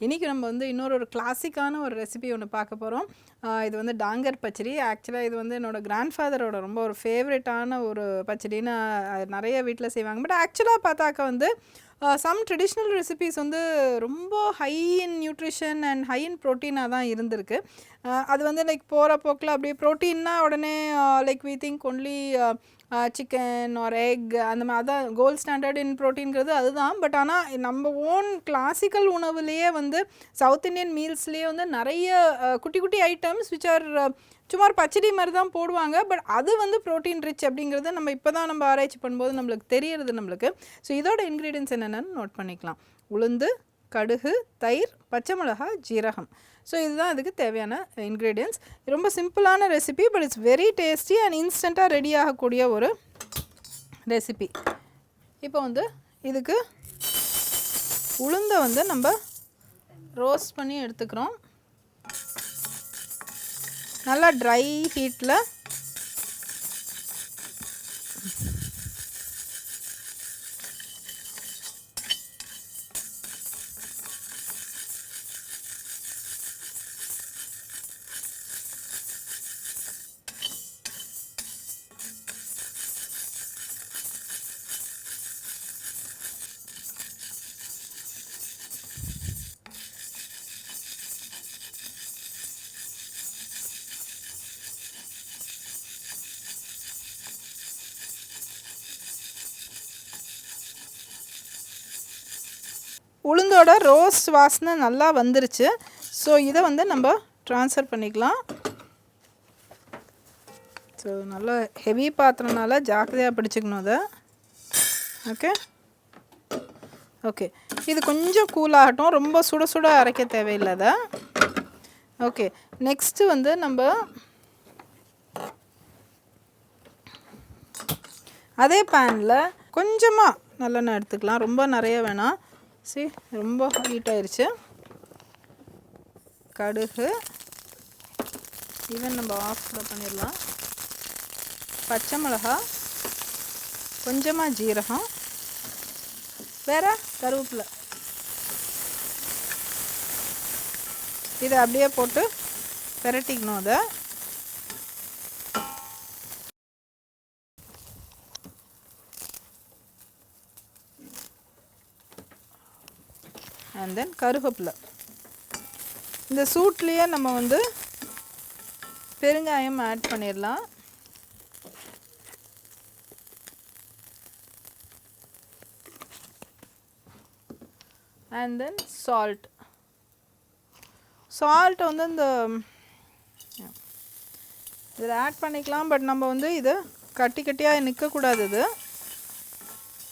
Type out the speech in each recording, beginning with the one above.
இன்றைக்கி நம்ம வந்து இன்னொரு கிளாசிக்கான ஒரு ரெசிபி ஒன்று பார்க்க போகிறோம். இது வந்து டாங்கர் பச்சடி. ஆக்சுவலாக இது வந்து என்னோடய கிராண்ட்ஃபாதரோட ரொம்ப ஒரு ஃபேவரட்டான ஒரு பச்சடின்னு நிறைய வீட்டில் செய்வாங்க. பட் ஆக்சுவலாக பார்த்தாக்க வந்து சம் ட்ரெடிஷ்னல் ரெசிபீஸ் வந்து ரொம்ப high in nutrition and high in ப்ரோட்டீனாக தான் இருந்திருக்கு. அது வந்து லைக் போகிற போக்கில் அப்படியே ப்ரோட்டீன்னா உடனே like we think only chicken or egg அந்த மாதிரி அதான் கோல்ட் ஸ்டாண்டர்ட் இன் ப்ரோட்டீன்கிறது அதுதான். பட் ஆனால் நம்ம ஓன் கிளாசிக்கல் உணவுலேயே வந்து சவுத் இண்டியன் மீல்ஸ்லேயே வந்து நிறைய குட்டி குட்டி ஐட்டம்ஸ் விச் ஆர் சும்மா ஒரு பச்சடி மாதிரி தான் போடுவாங்க. பட் அது வந்து ப்ரோட்டீன் ரிச் அப்படிங்கிறது நம்ம இப்போ தான் நம்ம ஆராய்ச்சி பண்ணும்போது நம்மளுக்கு தெரியறது நம்மளுக்கு. ஸோ இதோட இன்க்ரீடியன்ஸ் என்னென்னு நோட் பண்ணிக்கலாம். உளுந்து, கடுகு, தயிர், பச்சை மிளகாய், ஜீரகம். ஸோ இதுதான் இதுக்கு தேவையான இன்க்ரீடியன்ஸ். ரொம்ப சிம்பிளான recipe, but it's very tasty and இன்ஸ்டண்ட்டாக ரெடி ஆகக்கூடிய ஒரு ரெசிபி. இப்போ வந்து இதுக்கு உளுந்தை வந்து நம்ம ரோஸ்ட் பண்ணி எடுத்துக்கிறோம். நல்லா ட்ரை ஹீட்டில் உளுந்தோட ரோஸ்ட் வாசனை நல்லா வந்துருச்சு. ஸோ இதை வந்து நம்ம ட்ரான்ஸ்ஃபர் பண்ணிக்கலாம். ஸோ நல்லா ஹெவி பாத்திரனால ஜாக்கிரதையாக பிடிச்சிக்கணும் அதை. ஓகே ஓகே இது கொஞ்சம் கூலாகட்டும், ரொம்ப சுட சுட அரைக்க தேவையில்லை அதை. ஓகே நெக்ஸ்ட்டு வந்து நம்ம அதே பேனில் கொஞ்சமாக நல்லெண்ணெய் எடுத்துக்கலாம், ரொம்ப நிறைய வேணாம். சரி ரொம்ப ஹீட் ஆயிடுச்சு. கடுகு ஈவன் நம்ம ஆஃபில் பண்ணிடலாம். பச்சை மிளகா, கொஞ்சமாக ஜீரகம், வேறு கருவேப்பிலை. இதை அப்படியே போட்டு பெரட்டிக்கணும் அதை. அண்ட் தென் கருவேப்பிலை. இந்த சூட்லேயே நம்ம வந்து பெருங்காயம் ஆட் பண்ணிடலாம். And then salt. சால்ட் வந்து இந்த இதில் ஆட் பண்ணிக்கலாம். பட் நம்ம வந்து இது கட்டி கட்டியாக நிற்கக்கூடாது. இது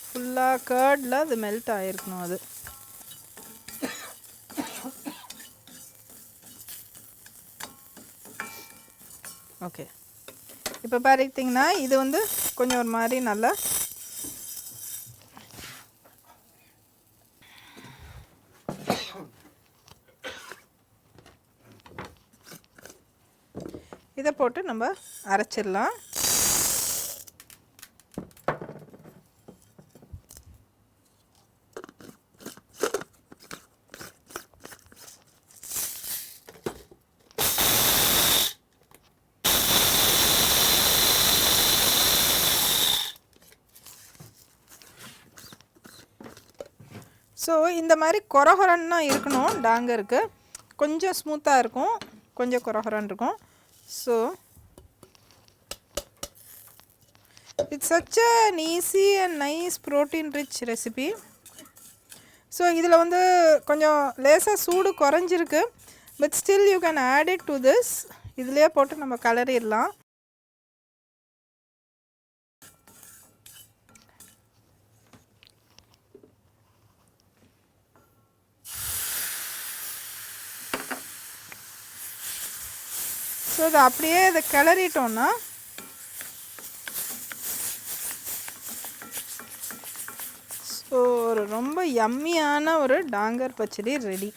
ஃபுல்லாக கர்டில் அது மெல்ட் ஆகிருக்கணும். அது ஓகே. இப்போ பார்த்தீங்கன்னா இது வந்து கொஞ்சம் ஒரு மாதிரி நல்லா இதை போட்டு நம்ம அரைச்சிடலாம். ஸோ இந்த மாதிரி கொரகொரன்னா இருக்கணும். டாங்கருக்கு கொஞ்சம் ஸ்மூத்தாக இருக்கும், கொஞ்சம் கொரகொரன் இருக்கும். So it's such an easy and nice protein rich recipe. So இதில் வந்து கொஞ்சம் லேசாக சூடு குறைஞ்சிருக்கு. But still you can add it to this. இதிலே போட்டு நம்ம கலரிடலாம். ஸோ இதை அப்படியே இதை கிளறிட்டோன்னா ஸோ ஒரு ரொம்ப யம்மியான ஒரு டாங்கர் பச்சடி ரெடி.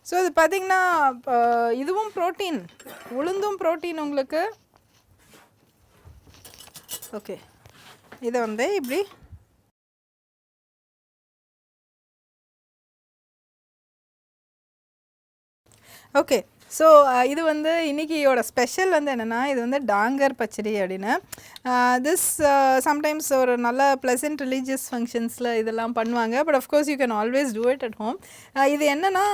ஸோ இது பார்த்தீங்கன்னா இதுவும் ப்ரோட்டீன், உளுந்தும் ப்ரோட்டீன் உங்களுக்கு. ஓகே, இதை வந்து இப்படி ஓகே. ஸோ இது வந்து இன்றைக்கியோட ஸ்பெஷல் வந்து என்னென்னா, இது வந்து டாங்கர் பச்சடி அப்படின்னு. திஸ் சம்டைம்ஸ் ஒரு நல்ல ப்ளசன்ட் ரிலீஜியஸ் ஃபங்க்ஷன்ஸில் இதெல்லாம் பண்ணுவாங்க. But of course you can always do it at home. இது என்னென்னா,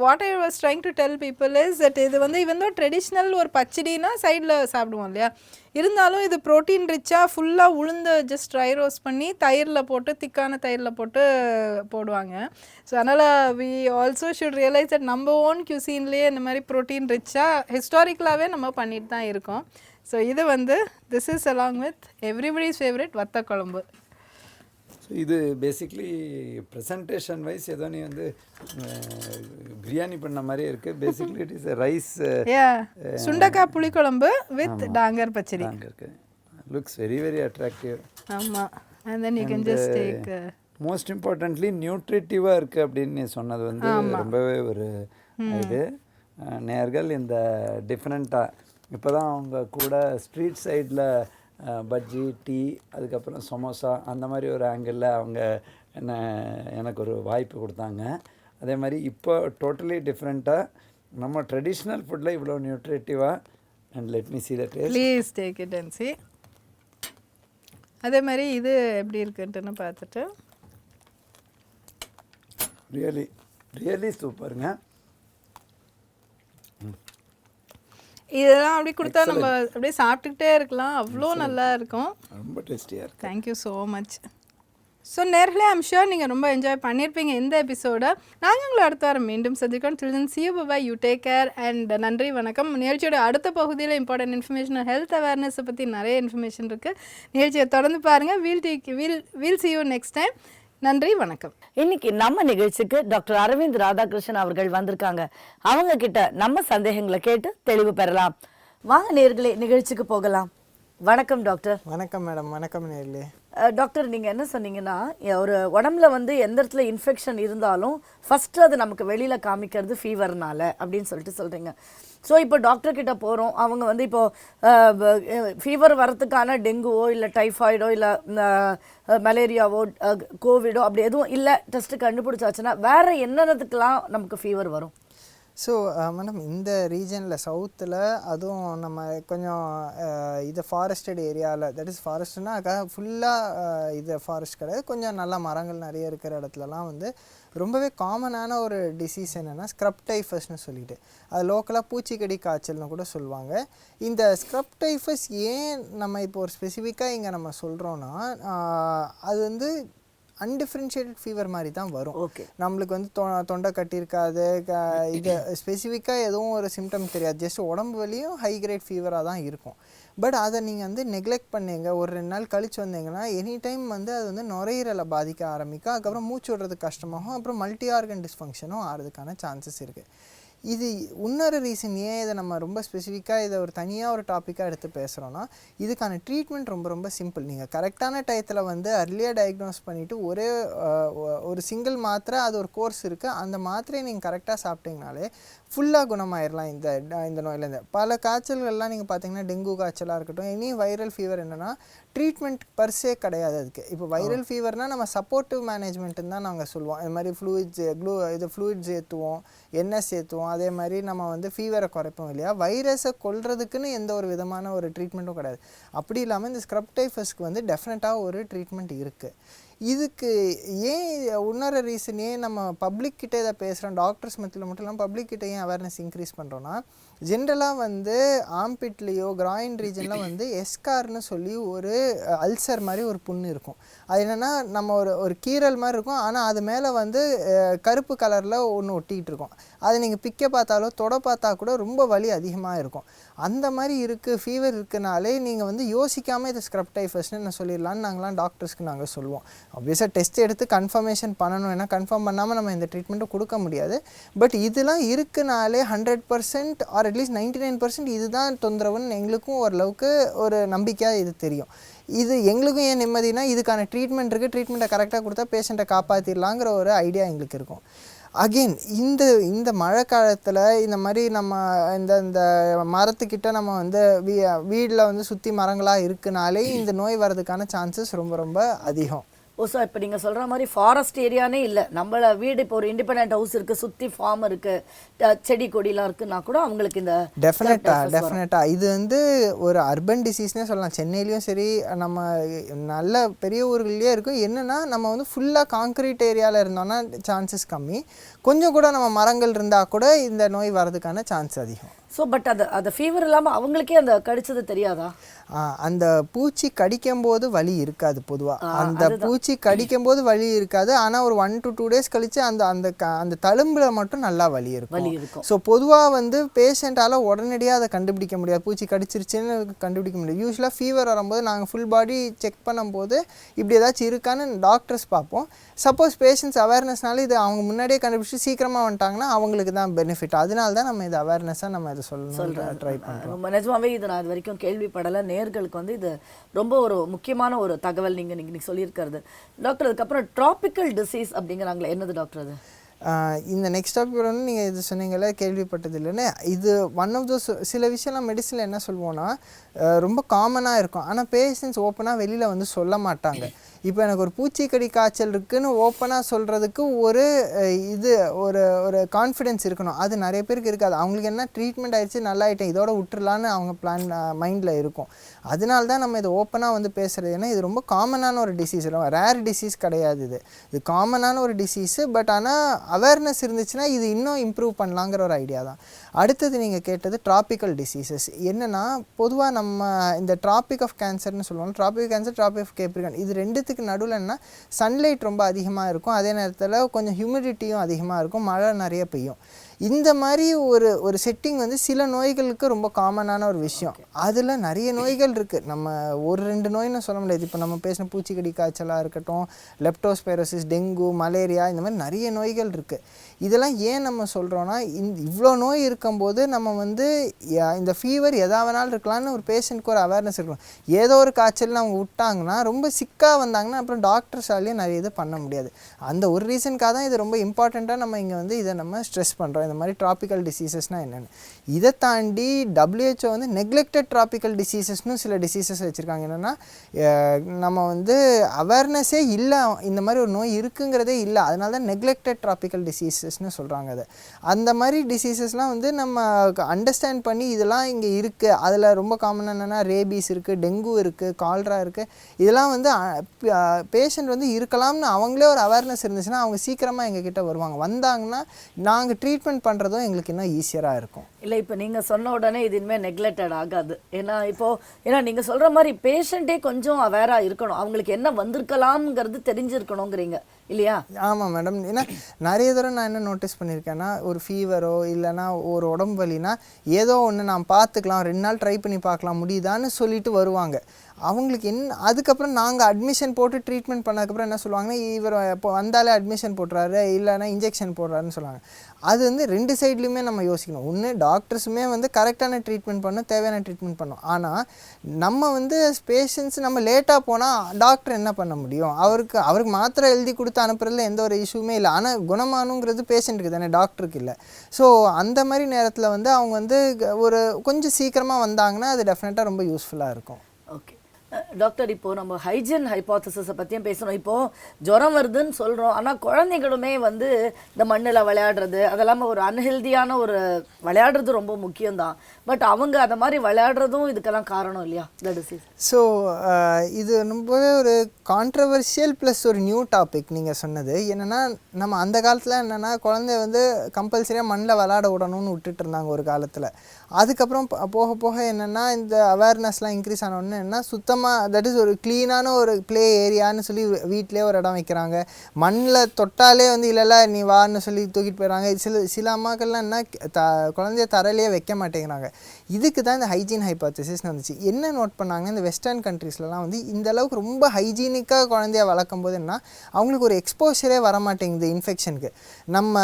what I was trying to tell people is that இது வந்து இவன் தான் ட்ரெடிஷ்னல் ஒரு பச்சடினா சைடில் சாப்பிடுவோம் இல்லையா, இருந்தாலும் இது ப்ரோட்டீன் ரிச்சாக ஃபுல்லாக உளுந்து ஜஸ்ட் ட்ரை ரோஸ்ட் பண்ணி தயிரில் போட்டு, திக்கான தயிரில் போட்டு போடுவாங்க. ஸோ அதனால் we also should realise that நம்ம ஓன் கியூசீன்லேயே இந்த மாதிரி ப்ரோட்டீன் ரிச்சாக ஹிஸ்டாரிக்கலாகவே நம்ம பண்ணிட்டு தான் இருக்கோம். ஸோ இது வந்து this is along with everybody's favourite வத்த குழம்பு. ஸோ இது பேசிக்லி ப்ரெசன்டேஷன் வைஸ் ஏதோ நீ வந்து பிரியாணி பண்ண மாதிரி இருக்குது. Basically it is rice, sundakkai pulikuzhambu with tangar pachadi. Looks very very attractive. ஆமாம், and then you can just take. Most importantly நியூட்ரிட்டிவாக இருக்குது அப்படின்னு நீ சொன்னது வந்து ரொம்பவே ஒரு இது. நேர்கள் இந்த டிஃப்ரெண்ட்டாக இப்போ தான் அவங்க கூட ஸ்ட்ரீட் சைடில் பஜ்ஜி, டீ, அதுக்கப்புறம் சமோசா அந்த மாதிரி ஒரு ஆங்கிளில் அவங்க எனக்கு ஒரு வாய்ப்பு கொடுத்தாங்க. அதே மாதிரி இப்போ டோட்டலி டிஃப்ரெண்ட்டாக நம்ம ட்ரெடிஷ்னல் ஃபுட்டில் இவ்வளோ நியூட்ரிட்டிவாக. And let me see the taste. Please take it and see. அதே மாதிரி இது எப்படி இருக்குன்ட்டுன்னு பார்த்துட்டு. ரியலி ரியலி சூப்பருங்க. இதெல்லாம் அப்படி கொடுத்தா நம்ம அப்படியே சாப்பிட்டுக்கிட்டே இருக்கலாம், அவ்வளோ நல்லா இருக்கும். ரொம்ப டேஸ்டியாக இருக்கும். Thank you so much. ஸோ நேர்களே, ஐம் ஷூர் நீங்கள் ரொம்ப என்ஜாய் பண்ணியிருப்பீங்க இந்த எபிசோடை. நாங்கள் உங்களை அடுத்த வாரம் மீண்டும் சந்திக்கிறோம். டில் தென் see you, bye, you take care and நன்றி, வணக்கம். நிகழ்ச்சியோட அடுத்த பகுதியில் இம்பார்ட்டன்ட் இன்ஃபர்மேஷன், ஹெல்த் அவேர்னஸை பற்றி நிறைய இன்ஃபர்மேஷன் இருக்குது. நிகழ்ச்சியை தொடர்ந்து பாருங்கள். We'll see you next time. நன்றி, வணக்கம். இன்னைக்கு நம்ம நிகழ்ச்சிக்கு டாக்டர் அரவிந்த் ராதாகிருஷ்ணன் அவர்கள் வந்திருக்காங்க. அவங்க கிட்ட நம்ம சந்தேகங்களை கேட்டு தெளிவு பெறலாம். வாங்க நேர்களே, நிகழ்ச்சிக்கு போகலாம். வணக்கம் டாக்டர். வணக்கம் மேடம். வணக்கம் நேர்களே. டாக்டர், நீங்கள் என்ன சொன்னீங்கன்னா, ஒரு உடம்புல வந்து எந்த இடத்துல இன்ஃபெக்ஷன் இருந்தாலும் ஃபஸ்ட்டு அது நமக்கு வெளியில் காமிக்கிறது ஃபீவர்னால அப்படின்னு சொல்கிறீங்க. ஸோ இப்போ டாக்டர்கிட்ட போகிறோம், அவங்க வந்து இப்போது ஃபீவர் வரத்துக்கான டெங்குவோ இல்லை டைஃபாய்டோ இல்லை மலேரியாவோ கோவிடோ அப்படி எதுவும் இல்லை, டெஸ்ட்டு கண்டுபிடிச்சாச்சுன்னா வேறு என்னென்னதுக்கெலாம் நமக்கு ஃபீவர் வரும்? ஸோ மேடம், இந்த ரீஜனில் சவுத்தில், அதுவும் நம்ம கொஞ்சம் இது ஃபாரஸ்டட் ஏரியாவில், தட் இஸ் ஃபாரஸ்ட்னா ஃபுல்லாக இது ஃபாரஸ்ட் கிடையாது, கொஞ்சம் நல்லா மரங்கள் நிறைய இருக்கிற இடத்துலலாம் வந்து ரொம்பவே காமனான ஒரு டிசீஸ் என்னென்னா ஸ்க்ரப் டைஃபஸ்னு சொல்லிட்டு, அது லோக்கலாக பூச்சிக்கடி காய்ச்சல்னு கூட சொல்லுவாங்க. இந்த ஸ்க்ரப் டைஃபஸ் ஏன் நம்ம இப்போ ஒரு ஸ்பெசிஃபிக்காக இங்கே நம்ம சொல்கிறோன்னா, அது வந்து அன்டிஃப்ரென்ஷியேட்டட் ஃபீவர் மாதிரி தான் வரும். ஓகே, நம்மளுக்கு வந்து தொண்டை கட்டியிருக்காது, இது ஸ்பெசிஃபிக்காக எதுவும் ஒரு சிம்டம் தெரியாது, ஜஸ்ட் உடம்பு வலியும் ஹை கிரேட் ஃபீவராக தான் இருக்கும். பட் அதை நீங்கள் வந்து நெக்லெக்ட் பண்ணீங்க, ஒரு 2 நாள் கழிச்சு வந்தீங்கன்னா எனி டைம் வந்து அது வந்து நுரையீரலை பாதிக்க ஆரம்பிக்கும். அதுக்கப்புறம் மூச்சு விடுறதுக்கு கஷ்டமாகும், அப்புறம் மல்டி ஆர்கன் டிஸ்ஃபங்க்ஷனும் ஆகிறதுக்கான சான்சஸ் இருக்குது. இது இன்னொரு ரீசன் ஏன் இதை நம்ம ரொம்ப ஸ்பெசிஃபிக்காக இதை ஒரு தனியாக ஒரு டாப்பிக்காக எடுத்து பேசுகிறோன்னா, இதுக்கான ட்ரீட்மெண்ட் ரொம்ப ரொம்ப சிம்பிள். நீங்கள் கரெக்டான டயத்தில் வந்து அர்லியாக டயக்னோஸ் பண்ணிவிட்டு ஒரு சிங்கிள் மாத்திரை, அது ஒரு கோர்ஸ் இருக்குது, அந்த மாத்திரையை நீங்கள் கரெக்டாக சாப்பிட்டீங்கனாலே ஃபுல்லாக குணமாயிடலாம் இந்த நோயிலேருந்து. பல காய்ச்சல்கள்லாம் நீங்கள் பார்த்தீங்கன்னா டெங்கு காய்ச்சலாக இருக்கட்டும், எனி வைரல் ஃபீவர் என்னென்னா ட்ரீட்மெண்ட் பர்சே கிடையாது அதுக்கு. இப்போ வைரல் ஃபீவர்னால் நம்ம சப்போர்ட்டிவ் மேனேஜ்மெண்ட்டுன்னு தான் நாங்கள் சொல்லுவோம். இது மாதிரி ஃப்ளூயிட்ஸ் ஏற்றுவோம், என்எஸ் ஏற்றுவோம், அதே மாதிரி நம்ம வந்து ஃபீவரை குறைப்போம் இல்லையா. வைரஸை கொல்றதுக்குன்னு எந்த ஒரு விதமான ஒரு ட்ரீட்மெண்ட்டும் கிடையாது. அப்படி இல்லாமல் இந்த ஸ்க்ரப் டைஃபஸ்க்கு வந்து டெஃபினட்டாக ஒரு ட்ரீட்மெண்ட் இருக்குது. இதுக்கு ஏன் இன்னொரு ரீசன் ஏன் நம்ம பப்ளிக்கிட்ட இதை பேசுகிறோம், டாக்டர்ஸ் மத்தியில் மட்டும் இல்லாமல் பப்ளிக்கிட்ட ஏன் அவேர்னஸ் இன்க்ரீஸ் பண்ணுறோன்னா, ஜென்ரலாக வந்து ஆம்பிட்லேயோ கிராயின் ரீஜனில் வந்து எஸ்கார்னு சொல்லி ஒரு அல்சர் மாதிரி ஒரு புண்ணு இருக்கும். அது என்னென்னா நம்ம ஒரு கீரல் மாதிரி இருக்கும், ஆனால் அது மேலே வந்து கருப்பு கலரில் ஒன்று ஒட்டிகிட்டு இருக்கும். அதை நீங்கள் பிக்க பார்த்தாலோ தொட பார்த்தா கூட ரொம்ப வலி அதிகமாக இருக்கும். அந்த மாதிரி இருக்குது, ஃபீவர் இருக்குனாலே நீங்கள் வந்து யோசிக்காமல் இதை ஸ்க்ரப் டைஃபஸ்ன்னு நான் சொல்லிடலான்னு நாங்களாம் டாக்டர்ஸ்க்கு நாங்கள் சொல்லுவோம். ஆப்வியஸாக டெஸ்ட் எடுத்து கன்ஃபர்மேஷன் பண்ணணும், ஏன்னா கன்ஃபார்ம் பண்ணாமல் நம்ம இந்த ட்ரீட்மெண்ட்டும் கொடுக்க முடியாது. பட் இதெல்லாம் இருக்குனாலே 100% ஆர் அட்லீஸ்ட் 99% இதுதான் தொந்தரவுன்னு எங்களுக்கும் ஓரளவுக்கு ஒரு நம்பிக்கையாக இது தெரியும். இது எங்களுக்கும் ஏன் நிம்மதினா, இதுக்கான ட்ரீட்மெண்ட் இருக்குது, ட்ரீட்மெண்ட்டை கரெக்டாக கொடுத்தா பேஷண்ட்டை காப்பாற்றிடலாங்கிற ஒரு ஐடியா எங்களுக்கு இருக்கும். அகெயின் இந்த மழை காலத்தில் இந்த மாதிரி நம்ம இந்த மரத்துக்கிட்ட நம்ம வந்து வீட்டில் வந்து சுற்றி மரங்களாக இருக்குனாலே இந்த நோய் வர்றதுக்கான சான்சஸ் ரொம்ப ரொம்ப அதிகம். சார் இப்போ நீங்கள் சொல்கிற மாதிரி ஃபாரஸ்ட் ஏரியானே இல்லை, நம்மள வீடு இப்போ ஒரு இண்டிபெண்டன்ட் ஹவுஸ் இருக்குது, சுற்றி ஃபார்ம் இருக்குது, செடி கொடிலாம் இருக்குன்னா கூட அவங்களுக்கு இந்த டெஃபினட்டாக இது வந்து ஒரு அர்பன் டிசீஸ்னே சொல்லலாம். சென்னையிலையும் சரி நம்ம நல்ல பெரிய ஊர்கள்லேயே இருக்கும். என்னென்னா நம்ம வந்து ஃபுல்லாக கான்க்ரீட் ஏரியாவில் இருந்தோம்னா சான்சஸ் கம்மி, கொஞ்சம் கூட நம்ம மரங்கள் இருந்தால் கூட இந்த நோய் வர்றதுக்கான சான்ஸ் அதிகம். ஸோ பட் அது ஃபீவர் இல்லாமல் அவங்களுக்கே அந்த கடிச்சது தெரியாதா? அந்த பூச்சி கடிக்கும் போது வலி இருக்காது பொதுவாக. அந்த பூச்சி கடிக்கும் போது வலி இருக்காது, ஆனால் ஒரு 1 to 2 days கழித்து அந்த தழும்புல மட்டும் நல்லா வலி இருக்கும். ஸோ பொதுவாக வந்து பேஷண்ட்டால் உடனடியாக அதை கண்டுபிடிக்க முடியாது, பூச்சி கடிச்சிருச்சுன்னு கண்டுபிடிக்க முடியாது. யூஸ்வலாக ஃபீவர் வரும்போது நாங்கள் ஃபுல் பாடி செக் பண்ணும்போது இப்படி ஏதாச்சும் இருக்கான்னு டாக்டர்ஸ் பார்ப்போம். சப்போஸ் பேஷண்ட்ஸ் அவேர்னஸ்னால இது அவங்க முன்னாடியே கண்டுபிடிச்சி சீக்கிரமாக வந்துட்டாங்கன்னா அவங்களுக்கு தான் பெனிஃபிட். அதனால தான் நம்ம இது அவேர்னஸாக நம்ம இதை சொல்லணும் ட்ரை பண்ணுறோம். நிஜமாவே இது நான் இது வரைக்கும் கேள்விப்படலை. நேர்களுக்கு வந்து இது ரொம்ப ஒரு முக்கியமான ஒரு தகவல் நீங்கள் சொல்லியிருக்கிறது. டாக்டர் அதுக்கப்புறம் ட்ராபிக்கல் டிசீஸ் அப்படிங்கிறாங்களே, என்னது டாக்டர் அது? இந்த நெக்ஸ்ட் டாபிக் வந்து நீங்கள் இது சொன்னீங்களே கேள்விப்பட்டது இல்லைன்னு, இது ஒன் ஆஃப் தோஸ். சில விஷயம்லாம் மெடிசனில் என்ன சொல்லுவோன்னா ரொம்ப காமனாக இருக்கும், ஆனால் பேஷண்ட்ஸ் ஓப்பனாக வெளியில் வந்து சொல்ல மாட்டாங்க. இப்போ எனக்கு ஒரு பூச்சிக்கடி காய்ச்சல் இருக்குதுன்னு ஓப்பனாக சொல்கிறதுக்கு ஒரு ஒரு கான்ஃபிடென்ஸ் இருக்கணும். அது நிறைய பேருக்கு இருக்காது. அவங்களுக்கு என்ன ட்ரீட்மெண்ட் ஆகிடுச்சு, நல்லா ஆகிட்டேன், இதோட விட்டுறலான்னு அவங்க பிளான் மைண்டில் இருக்கும். அதனால தான் நம்ம இதை ஓப்பனாக வந்து பேசுகிறது. ஏன்னா இது ரொம்ப காமனான ஒரு டிசீஸ், ரேர் டிசீஸ் கிடையாது. இது காமனான ஒரு டிசீஸு. பட் ஆனால் அவேர்னஸ் இருந்துச்சுன்னா இது இன்னும் இம்ப்ரூவ் பண்ணலாங்கிற ஒரு ஐடியா தான். அடுத்தது நீங்கள் கேட்டது ட்ராபிக்கல் டிசீசஸ். என்னென்னா பொதுவாக நம்ம இந்த ட்ராபிக் ஆஃப் கேன்சர்னு சொல்லுவோம். Tropic cancer, tropic of Capricorn, இது ரெண்டுத்துக்கு நடுவில் என்ன, சன்லைட் ரொம்ப அதிகமாக இருக்கும், அதே நேரத்தில் கொஞ்சம் ஹியூமிடிட்டியும் அதிகமாக இருக்கும், மழை நிறைய பெய்யும். இந்த மாதிரி ஒரு செட்டிங் வந்து சில நோய்களுக்கு ரொம்ப காமனான ஒரு விஷயம். அதில் நிறைய நோய்கள் இருக்குது, நம்ம ஒரு 2 நோய்னு சொல்ல முடியாது. இப்போ நம்ம பேசின பூச்சிக்கடி காய்ச்சலாக இருக்கட்டும், லெப்டோஸ்பைரோசிஸ், டெங்கு, மலேரியா, இந்த மாதிரி நிறைய நோய்கள் இருக்குது. இதெல்லாம் ஏன் நம்ம சொல்கிறோன்னா, இவ்வளோ நோய் இருக்கும்போது நம்ம வந்து இந்த ஃபீவர் எதா வேணாலும் இருக்கலாம்னு ஒரு பேஷண்ட்க்கு ஒரு அவேர்னஸ் இருக்கணும். ஏதோ ஒரு காய்ச்சல்னு அவங்க விட்டாங்கன்னா, ரொம்ப சிக்காக வந்தாங்கன்னா அப்புறம் டாக்டர்ஸாலேயும் நிறைய இது பண்ண முடியாது. அந்த ஒரு ரீசனுக்காக தான் இது ரொம்ப இம்பார்ட்டண்ட்டாக நம்ம இங்கே வந்து இதை நம்ம ஸ்ட்ரெஸ் பண்ணுறோம், இந்த மாதிரி ட்ராபிக்கல் டிசீசஸ்னால் என்னென்னு. இதை தாண்டி WHO வந்து நெக்லெக்டட் ட்ராபிக்கல் டிசீசஸ்னு சில டிசீசஸ் வச்சுருக்காங்க. என்னென்னா நம்ம வந்து அவேர்னஸே இல்லை, இந்த மாதிரி ஒரு நோய் இருக்குங்கிறதே இல்லை, அதனால தான் நெக்லெக்டட் ட்ராபிக்கல் டிசீசஸ்னு சொல்கிறாங்க. அது அந்த மாதிரி டிசீசஸ்லாம் வந்து நம்ம அண்டர்ஸ்டாண்ட் பண்ணி இதெல்லாம் இங்கே இருக்குது. அதில் ரொம்ப காமனாக என்னென்னா ரேபீஸ் இருக்குது, டெங்கு இருக்குது, கால்ரா இருக்குது. இதெல்லாம் வந்து பேஷண்ட் வந்து இருக்கலாம்னு அவங்களே ஒரு அவேர்னஸ் இருந்துச்சுன்னா அவங்க சீக்கிரமாக எங்ககிட்ட வருவாங்க. வந்தாங்கன்னா நாங்கள் ட்ரீட்மெண்ட் பண்ணுறதும் எங்களுக்கு இன்னும் ஈஸியராக இருக்கும். இல்லை இப்போ நீங்கள் சொன்ன உடனே இது இனிமேல் நெக்லெக்டட் ஆகாது. ஏன்னா நீங்கள் சொல்கிற மாதிரி பேஷண்ட்டே கொஞ்சம் அவேராக இருக்கணும், அவங்களுக்கு என்ன வந்திருக்கலாம்ங்கிறது தெரிஞ்சிருக்கணுங்கிறீங்க இல்லையா? ஆமாம் மேடம். ஏன்னா நிறைய தடவை நான் என்ன நோட்டீஸ் பண்ணியிருக்கேன்னா, ஒரு ஃபீவரோ இல்லைனா ஒரு உடம்பு வலினா ஏதோ ஒன்று நான் பார்த்துக்கலாம், 2 நாள் ட்ரை பண்ணி பார்க்கலாம் முடியுதான்னு சொல்லிட்டு வருவாங்க. அவங்களுக்கு அதுக்கப்புறம் நாங்கள் அட்மிஷன் போட்டு ட்ரீட்மெண்ட் பண்ணதுக்கப்புறம் என்ன சொல்லுவாங்கன்னா, இவர் இப்போ வந்தாலே அட்மிஷன் போட்டுறாரு, இல்லைனா இன்ஜெக்ஷன் போடுறாருன்னு சொல்லுவாங்க. அது வந்து 2 சைட்லையுமே நம்ம யோசிக்கணும். ஒன்று டாக்டர்ஸுமே வந்து கரெக்டான ட்ரீட்மெண்ட் பண்ணணும், தேவையான ட்ரீட்மெண்ட் பண்ணணும். ஆனால் நம்ம வந்து பேஷண்ட்ஸ் நம்ம லேட்டாக போனால் டாக்டர் என்ன பண்ண முடியும்? அவருக்கு மாத்திரை எழுதி கொடுத்து அனுப்புறதுல எந்த ஒரு இஷ்யூமே இல்லை. ஆனால் குணமானுங்கிறது பேஷண்ட்டுக்கு தானே, டாக்டருக்கு இல்லை. ஸோ அந்த மாதிரி நேரத்தில் வந்து அவங்க வந்து ஒரு கொஞ்சம் சீக்கிரமாக வந்தாங்கன்னா அது டெஃபினட்டாக ரொம்ப யூஸ்ஃபுல்லாக இருக்கும். ஓகே டாக்டர், இப்போது நம்ம ஹைஜீன் ஹைப்போதசிஸை பற்றியும் பேசணும். இப்போது ஜுரம் வருதுன்னு சொல்கிறோம், ஆனால் குழந்தைகளுமே வந்து இந்த மண்ணில் விளையாடுறது அதெல்லாமல் ஒரு அன்ஹெல்தியான ஒரு விளையாடுறது ரொம்ப முக்கியம்தான். பட் அவங்க அந்த மாதிரி விளையாடுறதும் இதுக்கெல்லாம் காரணம் இல்லையா இந்த டிசீஸ்? ஸோ இது ரொம்பவே ஒரு கான்ட்ரவர்ஷியல் ப்ளஸ் ஒரு நியூ டாபிக் நீங்கள் சொன்னது. என்னென்னா நம்ம அந்த காலத்தில் என்னென்னா குழந்தைய வந்து கம்பல்சரியாக மண்ணில் விளையாட விடணும்னு விட்டுட்டு இருந்தாங்க ஒரு காலத்தில். அதுக்கப்புறம் போக போக என்னென்னா இந்த அவேர்னஸ்லாம் இன்க்ரீஸ் ஆனோடனே என்ன சுத்தமாக தட் இஸ் ஒரு க்ளீனான ஒரு ப்ளே ஏரியான்னு சொல்லி வீட்டிலே ஒரு இடம் வைக்கிறாங்க. மண்ணில் தொட்டாலே வந்து இல்லைல்ல நீ வான்னு சொல்லி தூக்கிட்டு போயிடுறாங்க. சில அம்மாக்கள்லாம் என்ன குழந்தைய தரையிலேயே வைக்க மாட்டேங்கிறாங்க. இதுக்கு தான் இந்த ஹைஜீன் ஹைப்போதசிஸ்னு வந்துச்சு. என்ன நோட் பண்ணாங்க, இந்த வெஸ்டர்ன் கண்ட்ரீஸ்லாம் வந்து இந்த அளவுக்கு ரொம்ப ஹைஜீனிக்காக குழந்தைய வளர்க்கும் போது என்ன அவங்களுக்கு ஒரு எக்ஸ்போஷரே வரமாட்டேங்குது இன்ஃபெக்ஷனுக்கு. நம்ம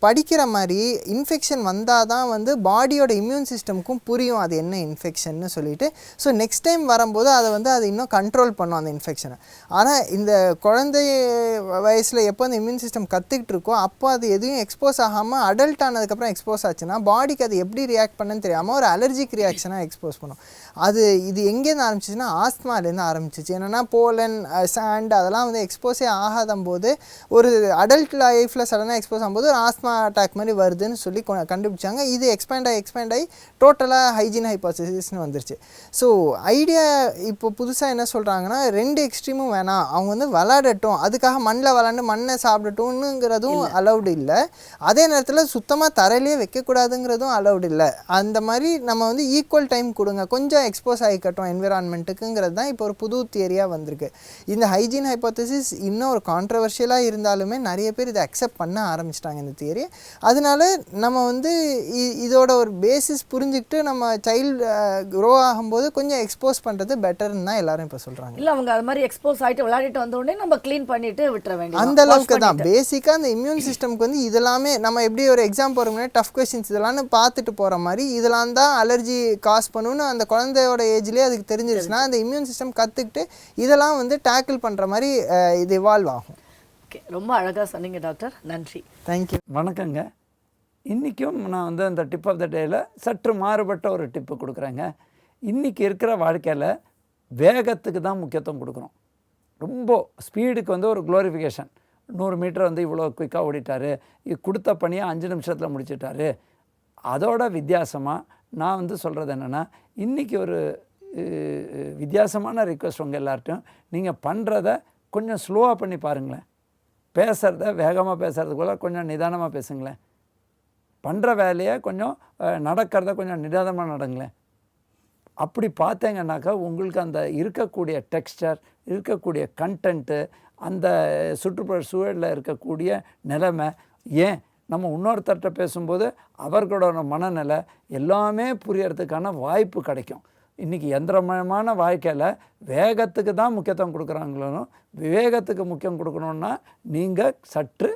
படிக்கிற மாதிரி இன்ஃபெக்ஷன் வந்தால் தான் வந்து பாடியோட இம்யூன் சிஸ்டமுக்கும் புரியும் அது என்ன இன்ஃபெக்ஷன்னு சொல்லிட்டு. ஸோ நெக்ஸ்ட் டைம் வரும்போது அதை வந்து அது இன்னும் கண்ட்ரோல் பண்ணும் அந்த இன்ஃபெக்ஷனை. ஆனால் இந்த குழந்தை வயசில் எப்போ அந்த இம்யூன் சிஸ்டம் கற்றுக்கிட்டு இருக்கோ அப்போ அது எதுவும் எக்ஸ்போஸ் ஆகாமல் அடல்ட் ஆனதுக்கப்புறம் எக்ஸ்போஸ் ஆச்சுன்னா பாடிக்கு அது எப்படி ரியாக்ட் பண்ணுன்னு தெரியாமல் ஒரு அலர்ஜிக் ரியாக்ஷனாக எக்ஸ்போஸ் பண்ணும். இது எங்கேருந்து ஆரம்பிச்சிச்சுன்னா ஆஸ்துமாலேருந்து ஆரம்பிச்சிச்சு. என்னென்னா போலன் சாண்ட் அதெல்லாம் வந்து எக்ஸ்போஸே ஆகாத போது ஒரு அடல்ட் லைஃப்பில் சடனாக எக்ஸ்போஸ் ஆகும்போது ஒரு ஆஸ்துமா அட்டாக் மாதிரி வருதுன்னு சொல்லி கண்டுபிடிச்சாங்க. இது எக்ஸ்பேண்ட் ஆகி டோட்டலாக ஹைஜீன் ஹைபோதசிஸ்னு வந்துருச்சு. ஸோ ஐடியா இப்போ புதுசாக என்ன சொல்கிறாங்கன்னா 2 எக்ஸ்ட்ரீமும் வேணாம், அவங்க வந்து விளாடட்டும், அதுக்காக மண்ணில் விளாண்டு மண்ணை சாப்பிடட்டும்னுங்கிறதும் அலௌடு இல்லை, அதே நேரத்தில் சுத்தமாக தரையிலே வைக்கக்கூடாதுங்கிறதும் அலௌடு இல்லை. அந்த மாதிரி நம்ம வந்து ஈக்குவல் டைம் கொடுங்க, கொஞ்சம் எக்ஸ்போஸ் ஆகிக்கட்டும் என்விரான்மெண்ட்டுக்குங்கிறது தான் இப்போ ஒரு புது தியரியாக வந்திருக்கு. இந்த ஹைஜீன் ஹைபோதசிஸ் இன்னும் ஒரு கான்ட்ரவர்ஷியலாக இருந்தாலுமே நிறைய பேர் இதை அக்செப்ட் பண்ண ஆரம்பிச்சிட்டாங்க இந்த தியரி. அதனால நம்ம வந்து இதோட ஒரு பேசிஸ் புரிஞ்சுக்கிட்டு நம்ம சைல்டு க்ரோ ஆகும்போது கொஞ்சம் எக்ஸ்போஸ் பண்ணுறது பெட்டர்னு தான் எல்லாரும் இப்போ சொல்கிறாங்க. இல்லை அவங்க அது மாதிரி எக்ஸ்போஸ் ஆகிட்டு விளையாடிட்டு வந்த உடனே நம்ம க்ளீன் பண்ணிட்டு விட்டுற வேண்டியது அந்த அளவுக்கு தான். பேசிக்காக அந்த இம்யூன் சிஸ்டம்க்கு வந்து இதெல்லாமே நம்ம எப்படி ஒரு எக்ஸாம் போகிறோம்னா டஃப் கொஸ்டின்ஸ் இதெல்லாம் பார்த்துட்டு போகிற மாதிரி இதெல்லாம் தான் அலர்ஜி காஸ் பண்ணுன்னு அந்த குழந்தையோட ஏஜ்லேயே அதுக்கு தெரிஞ்சிருச்சுன்னா அந்த இம்யூன் சிஸ்டம் கற்றுக்கிட்டு இதெல்லாம் வந்து டேக்கிள் பண்ணுற மாதிரி இது இவால்வ் ஆகும். ஓகே, ரொம்ப அழகாக சொன்னீங்க டாக்டர், நன்றி. தேங்க்யூ. வணக்கங்க. இன்றைக்கும் நான் வந்து அந்த டிப் ஆஃப் த டேயில் சற்று மாறுபட்ட ஒரு டிப்பு கொடுக்குறேங்க. இன்றைக்கி இருக்கிற வாழ்க்கையில் வேகத்துக்கு தான் முக்கியத்துவம் கொடுக்குறோம். ரொம்ப ஸ்பீடுக்கு வந்து ஒரு க்ளோரிஃபிகேஷன். 100 மீட்டர் வந்து இவ்வளோ குயிக்காக ஓடிட்டார், கொடுத்த பணியை 5 நிமிஷத்தில் முடிச்சிட்டாரு. அதோட வித்தியாசமாக நான் வந்து சொல்கிறது என்னென்னா, இன்றைக்கி ஒரு வித்தியாசமான ரிக்வெஸ்ட் உங்கள் எல்லார்ட்டையும், நீங்கள் பண்ணுறத கொஞ்சம் ஸ்லோவாக பண்ணி பாருங்களேன். பேசுகிறத வேகமாக பேசுகிறதுக்குள்ள கொஞ்சம் நிதானமாக பேசுங்களேன். பண்ணுற வேலையை கொஞ்சம் நடக்கிறத கொஞ்சம் நிதானமாக நடங்களேன். அப்படி பார்த்தீங்கன்னாக்கா உங்களுக்கு அந்த இருக்கக்கூடிய டெக்ஸ்டர், இருக்கக்கூடிய கண்டென்ட்டு, அந்த சுற்றுப்புற சூழலில் இருக்கக்கூடிய நிலைமை, ஏன் நம்ம இன்னொருத்தர்கிட்ட பேசும்போது அவர்களோட மனநிலை எல்லாமே புரியறதுக்கான வாய்ப்பு கிடைக்கும். இன்றைக்கி யந்திரமயமான வாழ்க்கையில் வேகத்துக்கு தான் முக்கியத்துவம் கொடுக்குறாங்களோ, விவேகத்துக்கு முக்கியம் கொடுக்கணுன்னா நீங்கள் சற்று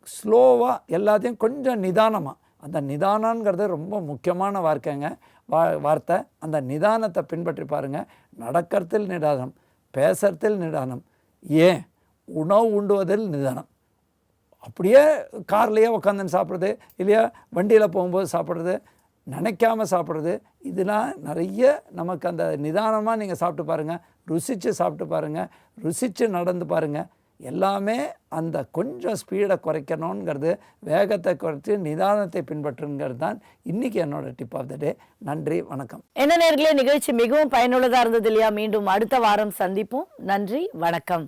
ஸ்லோவாக எல்லாத்தையும் கொஞ்சம் நிதானமாக, அந்த நிதானங்கிறது ரொம்ப முக்கியமான வார்த்தை. அந்த நிதானத்தை பின்பற்றி பாருங்கள். நடக்கிறதில் நிதானம், பேசுறதில் நிதானம், ஏன் உணவு உண்டுவதில் நிதானம். அப்படியே கார்லேயே உட்காந்துன்னு சாப்பிட்றது, இல்லையா வண்டியில் போகும்போது சாப்பிட்றது, நினைக்காமல் சாப்பிட்றது, இதெல்லாம் நிறைய நமக்கு அந்த நிதானமாக நீங்கள் சாப்பிட்டு பாருங்கள், ருசித்து சாப்பிட்டு பாருங்கள், ருசித்து நடந்து பாருங்கள். எல்லாமே அந்த கொஞ்சம் ஸ்பீடை குறைக்கணுங்கிறது, வேகத்தை குறைச்சி நிதானத்தை பின்பற்றுங்கிறது தான் இன்றைக்கி என்னோட டிப் ஆஃப் த டே. நன்றி, வணக்கம். என்ன நேயர்களே, நிகழ்ச்சி மிகவும் பயனுள்ளதாக இருந்தது இல்லையா? மீண்டும் அடுத்த வாரம் சந்திப்போம். நன்றி, வணக்கம்.